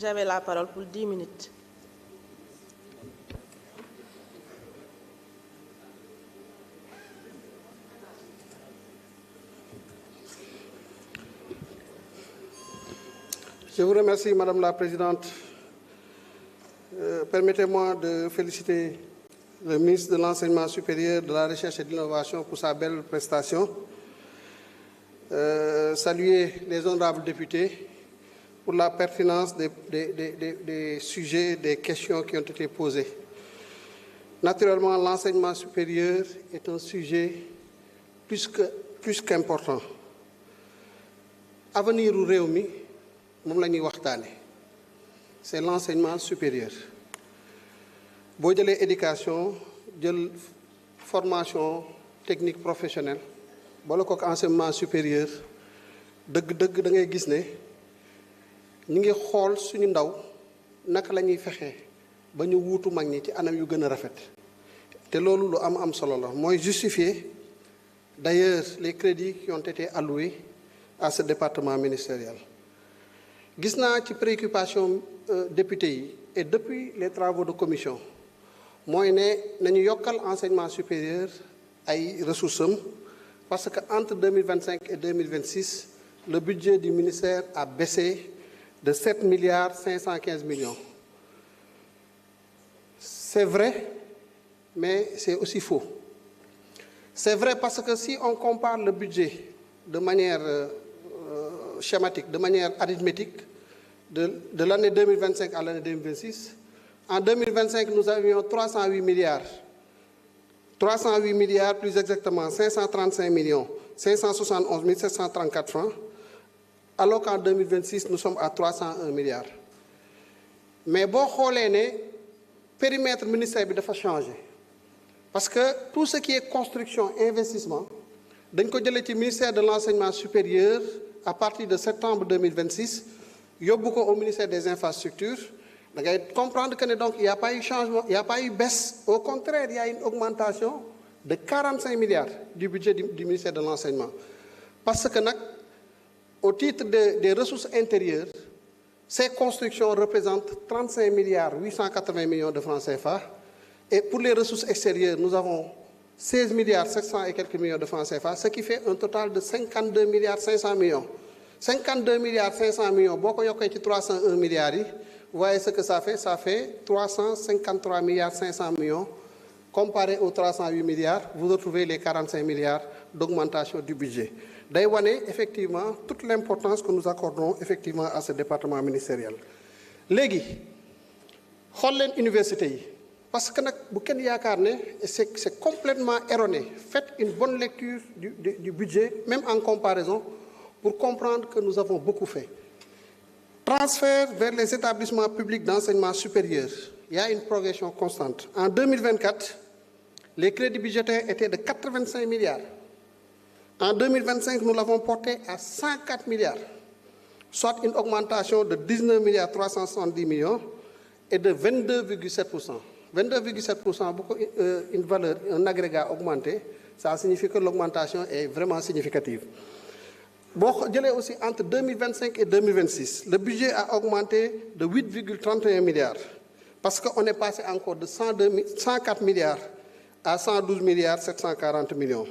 J'avais la parole pour 10 minutes. Je vous remercie, Madame la Présidente. Permettez-moi de féliciter le ministre de l'Enseignement supérieur, de la Recherche et de l'Innovation pour sa belle prestation. Saluer les honorables députés pour la pertinence des sujets, des questions qui ont été posées. Naturellement, l'enseignement supérieur est un sujet plus qu'important. Avenir u réew mi moom la ñuy waxtaane c'est l'enseignement supérieur boo jëlee éducation jël formation technique professionnelle boole ko enseignement supérieur dëgg-dëgg da ngay gis ne ñu ngi xool suñu ndaw naka la ñuy fexee ba ñu wuutu mag ñi ci anam yu gën a rafet te loolu lu am solo la mooy justifier d'ailleurs les crédits qui ont été alloués à ce département ministériel. Gis naa ci préoccupation député yi et depuis les travaux de commission mooy ne nañu yokkal enseignement supérieur ay ressources am parce que entre 2025 et 2026 le budget du ministère a baissé de 7 milliards 515 millions. C'est vrai, mais c'est aussi faux. C'est vrai parce que si on compare le budget de manière schématique, de manière arithmétique, de l'année 2025 à l'année 2026, en 2025, nous avions 308 milliards. 308 milliards, plus exactement 535 millions, 571 734 francs, alors qu'en 2026, nous sommes à 301 milliards. Mais bon, le périmètre ministère a changé. Parce que tout ce qui est construction, investissement, d'un côté, le ministère de l'Enseignement supérieur, à partir de septembre 2026, il y a beaucoup au ministère des Infrastructures. Vous comprendre que donc il n'y a pas eu changement, il n'y a pas eu baisse. Au contraire, il y a une augmentation de 45 milliards du budget du ministère de l'Enseignement. Parce que au titre des ressources intérieures, ces constructions représentent 35 milliards 880 millions de francs CFA. Et pour les ressources extérieures, nous avons 16 milliards 700 et quelques millions de francs CFA, ce qui fait un total de 52 milliards 500 millions. 52 milliards 500 millions, beaucoup de 301 milliards, vous voyez ce que ça fait 353 milliards 500 millions. Comparé aux 308 milliards, vous retrouvez les 45 milliards d'augmentation du budget. D'ailleurs, effectivement, toute l'importance que nous accordons effectivement à ce département ministériel. Légui, xool université yi parce que c'est complètement erroné. Faites une bonne lecture du budget, même en comparaison, pour comprendre que nous avons beaucoup fait. Transfert vers les établissements publics d'enseignement supérieur, il y a une progression constante. En 2024, les crédits budgétaires étaient de 85 milliards. En 2025, nous l'avons porté à 104 milliards, soit une augmentation de 19 milliards 370 millions et de 22,7%. 22,7%, une valeur, un agrégat augmenté, ça signifie que l'augmentation est vraiment significative. Bon, aussi entre 2025 et 2026, le budget a augmenté de 8,31 milliards parce qu'on est passé encore de 104 milliards à 112 milliards 740 millions.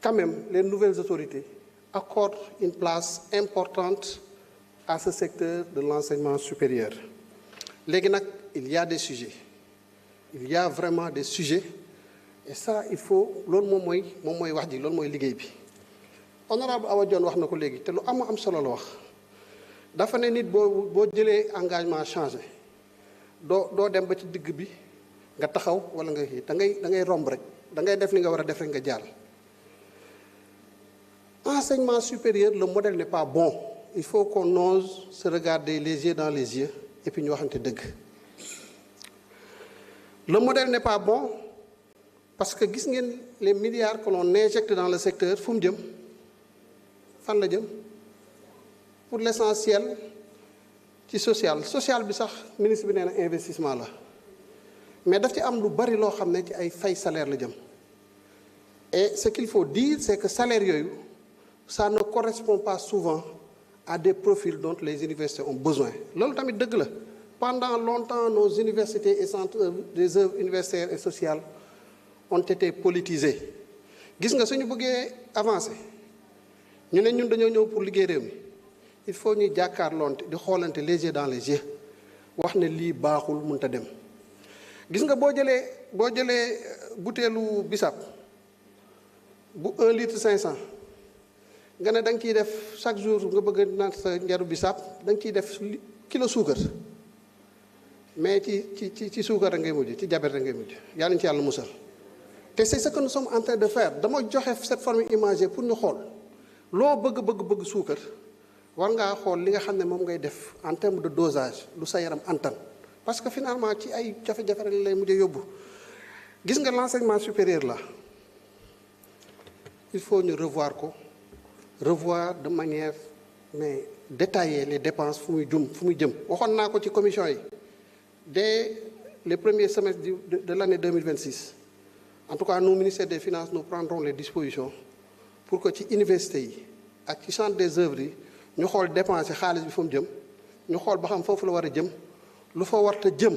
Quand même, les nouvelles autorités accordent une place importante à ce secteur de l'enseignement supérieur. Il y a des sujets. Il y a vraiment des sujets. Et ça, il faut... Honorable Awa Dione wax na ko léegi te lu am solo la wax dafa ne nit boo jëlee engagement changé doo dem ba ci digg bi nga taxaw wala nga kii da ngay romb rek da ngay def li nga war a def rek nga jàll. Enseignement supérieur, le modèle n'est pas bon. Il faut qu'on ose se regarder les yeux dans les yeux et puis ñu waxante dëgg. Le modèle n'est pas bon parce que gis ngeen les milliards que l'on injecte dans le secteur fu mu jëm fan la jëm pour l'essentiel ci social bi sax ministre bi nee na investissement la mais daf ci am lu bari loo xam ne ci ay fay salaire la jëm et ce qu'il faut dire c'est que salaire yooyu ça ne correspond pas souvent à des profils dont les universités ont besoin loolu tamit dëgg la pendant longtemps nos universités et centres des œuvres universitaires et sociales ont été politisées gis nga suñu bëggee avancer ñu ne ñun dañoo ñëw pour liggéey réew mi il faut ñuy jàkkaarloonte di xoolante les yeux dans les yeux wax ne lii baaxul mënut a dem gis nga boo jëlee butéelu bisaab bu 1 litre 500 nga ne da nga ciy def chaque jour nga bëgg a naan sa njaru bisaab da nga ciy def kilo suukar mais ci suukar a ngay mujj ci jabet a ngay mujj yàlla nañu ci yàlla musal te c'est ce que nous sommes en train de faire dama joxe cette forme imagée pour ñu xool loo bëgg suukar war ngaa xool li nga xam ne moom ngay def en terme de dosage lu sa yaram antan parce que finalement ci ay jafe-jafe rek lay mujjee yóbbu gis nga l'enseignement supérieur là il faut ñu revoir de manière mais détaillée les dépenses fu muy jëm waxoon naa ko ci commission yi dès les premiers semestres de l'année 2026 en tout cas nous ministère des finances nous prendrons les dispositions pour que ci université yi ak ci centre des œuvres yi ñu xool dépenser xaalis bi fa mu jëm ñu xool ba xam foofu la war a jëm lu fa warta jëm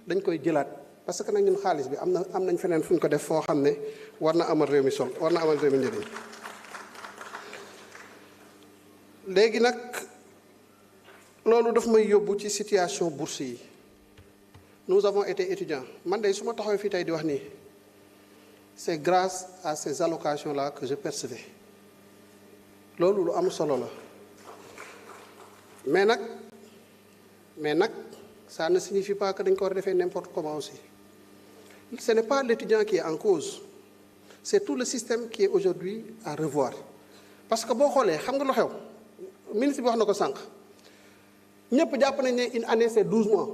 dañ koy jëlaat parce que nag ñun xaalis bi am nañ feneen fu ñu ko def foo xam ne war na amal réew mi njëriñ léegi nag loolu daf may yóbbu ci situation bourse yi nous avons été étudiants man de su ma taxawee fii tey di wax nii c'est grâce à ces allocations là que je percevais loolu lu am solo la mais nag ça ne signifie pas que dañ ko war a defee n'importe comment aussi ce n'est pas l'étudiant qui est en cause c'est tout le système qui est aujourd'hui à revoir parce que boo xoolee xam nga lu xew ministre bi wax na ko sànq ñëpp jàpp nañ ne une année c'est 12 mois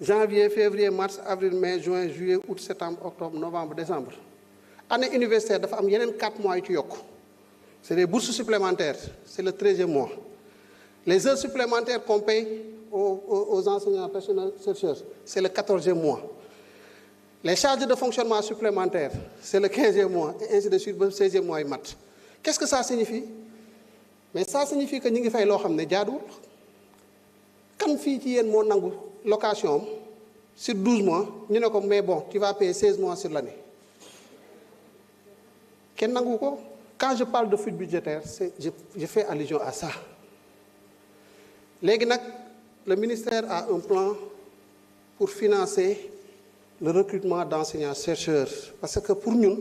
janvier février mars avril mai juin juillet août septembre octobre novembre décembre année universitaire dafa am yeneen 4 mois yu ci yokk c'est des bourses supplémentaires c'est le 13e mois les heures supplémentaires qu'on paye aux enseignants personnels chercheurs c'est le 14e mois les charges de fonctionnement supplémentaires c'est le 15e mois et ainsi de suite ba 16e mois yu mat qu'est-ce que ça signifie mais ça signifie que ñu ngi fay loo xam ne jaaduwul kan fii ci yéen moo nangu location am sur 12 mois ñu ne ko mais bon tu vas payer 16 mois sur l'année kenn nangu ko quand je parle de fuite budgétaire je fais allusion à ça léegi nag le ministère a un plan pour financer le recrutement d'enseignants chercheurs parce que pour ñun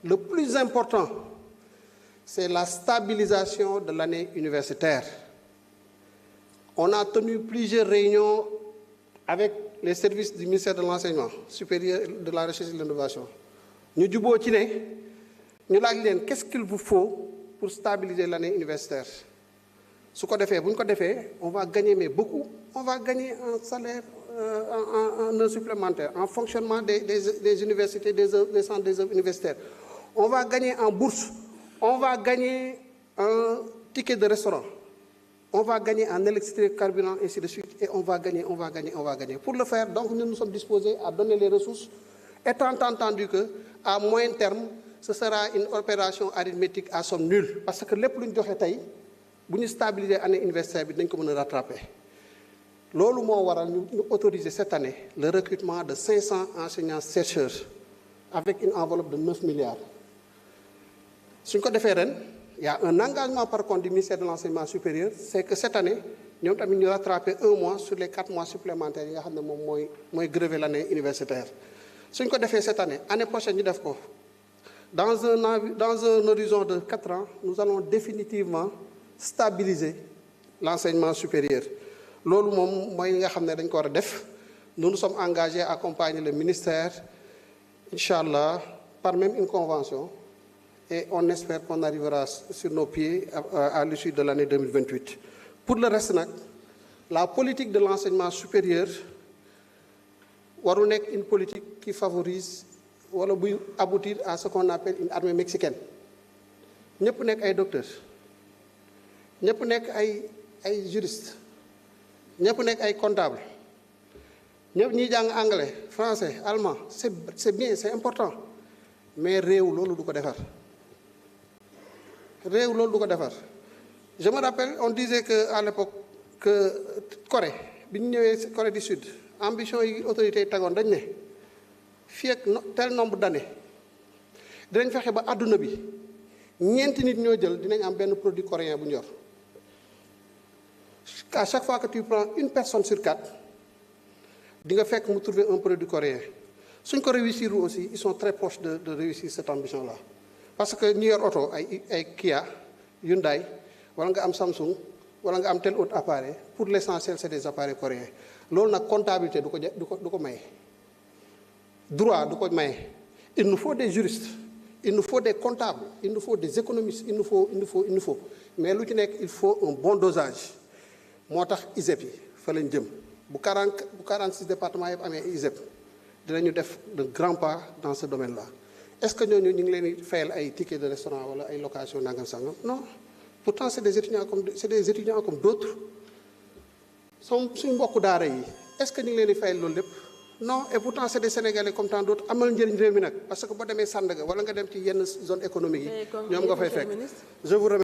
le plus important c'est la stabilisation de l'année universitaire. On a tenu plusieurs réunions avec les services du ministère de l'enseignement supérieur, de la recherche et de l'innovation. Ñu juboo ci ne ñu laaj leen qu'est-ce qu'il vous faut pour stabiliser l'année universitaire. su ko defee bu ñu ko defee on va gagner mais beaucoup on va gagner en salaire en heures supplémentaires en fonctionnement des universités des centres des œuvres universitaires. On va gagner en bourse. On va gagner un ticket de restaurant. On va gagner en électricité, carburant, ainsi de suite. Et on va gagner. Pour le faire, donc, nous sommes disposés à donner les ressources, étant entendu qu'à moyen terme, ce sera une opération arithmétique à somme nulle. Parce que les plus de si nous stabiliser l'année universitaire, nous pouvons rattraper. Lolo moo waral ñu autoriser cette année le recrutement de 500 enseignants-chercheurs avec une enveloppe de 9 milliards. suñ ko defee ren il y a un engagement par contre du ministère de l'enseignement supérieur c'est que cette année ñoom tamit ñu rattraper 1 mois sur les 4 mois supplémentaires yi nga xam ne moom mooy grever l'année universitaire. suñ ko defee cette année prochaine ñu def ko dans un horizon de 4 ans nous allons définitivement stabiliser l'enseignement supérieur. loolu moom mooy li nga xam ne dañ ko war a def nous nous sommes engagés à accompagner le ministère inchallah par même une convention. Et on espère qu'on arrivera sur nos pieds à l'issue de l'année 2028. Pour le reste nag la politique de l'enseignement supérieur waru nekk une politique qui favorise wala buy aboutir à ce qu'on appelle une armée mexicaine ñëpp nekk ay docteurs ñëpp nekk ay juristes ñëpp nekk ay comptables ñëpp ñiy jàng anglais français allemand c'est bien c'est important mais réew loolu du ko defar. Je me rappelle, on disait qu'à l'époque, que Corée, Corée du Sud, ambition yi autorité tagoon dañ ne fii ak tel nombre d'années dinañ fexe ba àdduna bi ñeenti nit ñoo jël dinañ am benn produit coréen bu ñor. À chaque fois que tu prends une personne sur 4 di nga fekk mu trouver un produit coréen suñ ko réussir aussi ils sont très proches de réussir cette ambition là. Parce que ñi yor oto ay Kia Hyundai wala nga am Samsung wala nga am tel autre appareil pour l'essentiel c'est des appareils coréens loolu nag comptabilité du ko maye droit du ko maye. Il nous faut des juristes, il nous faut des comptables, il nous faut des économistes, il nous faut mais lu ci nekk il faut un bon dosage. moo tax ISEP yi fa lañ jëm bu 46 départements yëpp amee ISEP dinañu def de grands pas dans ce domaine là. Est-ce que ñooñu ñu ngi leen di fayal ay tickets de restaurant wala ay location nangam sangam non pourtant c'est des étudiants comme d'autres suñ mbokku daara yi est-ce que ñu ngi leen di fayal loolu lépp non et pourtant c'est des Sénégalais comme tant d'autres amal njëriñ réew mi nag parce que boo demee Sandaga wala nga dem ci yenn zone économique yi ñoom nga fay fekk. Je vous remercie.